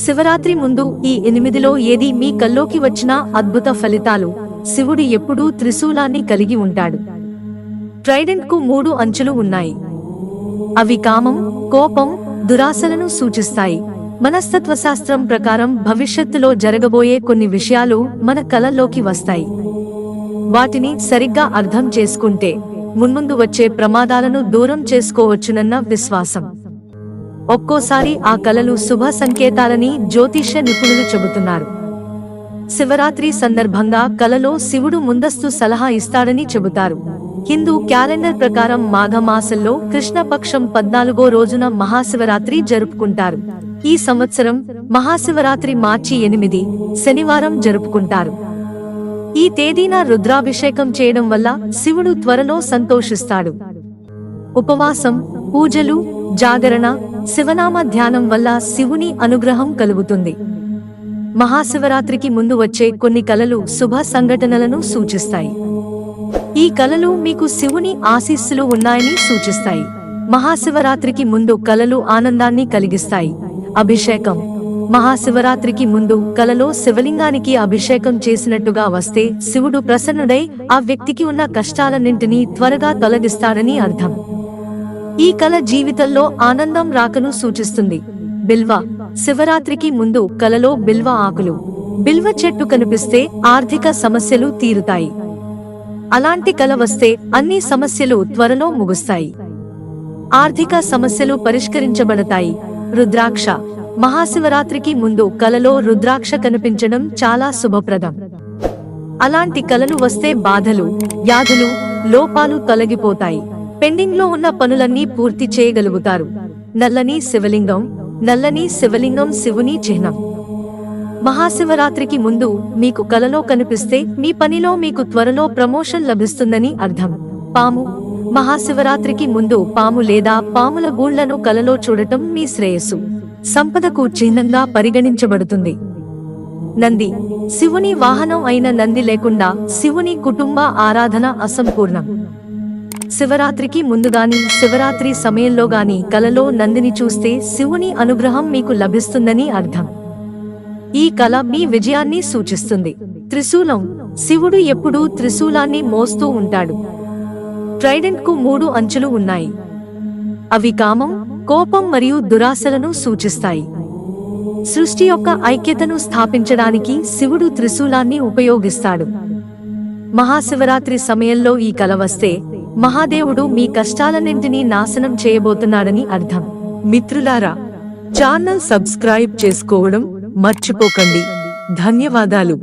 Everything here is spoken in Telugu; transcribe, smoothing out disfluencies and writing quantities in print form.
శివరాత్రి ముందు ఈ 8లో ఏది మీ కల్లోకి వచ్చినా అద్భుత ఫలితాలు. శివుడు ఎప్పుడూ త్రిశూలాన్ని కలిగి ఉంటాడు. ట్రైడెంట్ కు 3 అంచులు ఉన్నాయి. అవి కామం, కోపం, దురాశలను సూచిస్తాయి. మనస్తత్వశాస్త్రం ప్రకారం భవిష్యత్తులో జరగబోయే కొన్ని విషయాలు మన కలల్లోకి వస్తాయి. వాటిని సరిగ్గా అర్థం చేసుకుంటే మున్ముందు వచ్చే ప్రమాదాలను దూరం చేసుకోవచ్చునన్న విశ్వాసం. ఒక్కోసారి ఆ కలలు శుభ సంకేతాలని జ్యోతిష్య నిపుణులు చెబుతున్నారు. శివరాత్రి సందర్భంగా కలలో శివుడు ముందస్తు సలహా ఇస్తాడని చెబుతారు. హిందూ క్యాలెండర్ ప్రకారం మాఘమాసంలో కృష్ణపక్షం 14వ రోజున మహాశివరాత్రి జరుపుకుంటారు. ఈ సంవత్సరం మహాశివరాత్రి మార్చి 8 శనివారం జరుపుకుంటారు. ఈ తేదీన రుద్రాభిషేకం చేయడం వల్ల శివుడు త్వరలో సంతోషిస్తాడు. ఉపవాసం, పూజలు, జాగరణ, శివనామ ధ్యానం వల్ల శివుని అనుగ్రహం కలుగుతుంది. మహాశివరాత్రికి ముందు వచ్చే కొన్ని కలలు శుభ సంఘటనలను సూచిస్తాయి. ఈ కలలు మీకు శివుని ఆశీస్సులు ఉన్నాయని సూచిస్తాయి. మహాశివరాత్రికి ముందు కలలు ఆనందాన్ని కలిగిస్తాయి. అభిషేకం. మహాశివరాత్రికి ముందు కలలో శివలింగానికి అభిషేకం చేసినట్టుగా వస్తే శివుడు ప్రసన్నుడై ఆ వ్యక్తికి ఉన్న కష్టాలన్నింటినీ త్వరగా తొలగిస్తాడని అర్థం. ఈ కల జీవితంలో ఆనందం రాకను సూచిస్తుంది. బిల్వ. శివరాత్రికి ముందు కలలో బిల్వ ఆకులు, బిల్వ చెట్టు కనిపిస్తే ఆర్థిక సమస్యలు తీరుతాయి. అలాంటి కల వస్తే అన్ని సమస్యలు త్వరలో ముగుస్తాయి. ఆర్థిక సమస్యలు పరిష్కరించబడతాయి. రుద్రాక్ష. మహాశివరాత్రికి ముందు కలలో రుద్రాక్ష కనిపించడం చాలా శుభప్రదం. అలాంటి కలలు వస్తే బాధలు, వ్యాధులు, లోపాలు తొలగిపోతాయి. పెండింగ్ లో ఉన్న పనులన్నీ పూర్తి చేయగలుగుతారు. నల్లని శివలింగం. నల్లని శివలింగం శివుని చిహ్నం. మహాశివరాత్రికి ముందు మీకు కలలో కనిపిస్తే మీ పనిలో మీకు త్వరలో ప్రమోషన్ లభిస్తుందని అర్థం. పాము. మహాశివరాత్రికి ముందు పాము లేదా పాముల గూళ్లను కలలో చూడటం మీ శ్రేయస్సు, సంపదకు చిహ్నంగా పరిగణించబడుతుంది. నంది. శివుని వాహనం అయిన నంది లేకుండా శివుని కుటుంబ ఆరాధన అసంపూర్ణం. శివరాత్రికి ముందుగాని శివరాత్రి సమయంలో గాని కలలో నందిని చూస్తే శివుని అనుగ్రహం మీకు లభిస్తుందని అర్థం. ఈ కల మీ విజయాన్ని సూచిస్తుంది. త్రిశూలం. శివుడు ఎప్పుడూ త్రిశూలాన్ని మోస్తూ ఉంటాడు. ట్రైడెంట్ కు 3 అంచులు ఉన్నాయి. అవి కామం, కోపం మరియు దురాశలను సూచిస్తాయి. సృష్టి యొక్క ఐక్యతను స్థాపించడానికి శివుడు త్రిశూలాన్ని ఉపయోగిస్తాడు. మహాశివరాత్రి సమయంలో ఈ కల వస్తే మహాదేవుడు మీ కష్టాలన్నింటినీ నాశనం చేయబోతున్నాడని అర్థం. మిత్రులారా, ఛానల్ సబ్స్క్రైబ్ చేసుకోవడం మర్చిపోకండి. ధన్యవాదాలు.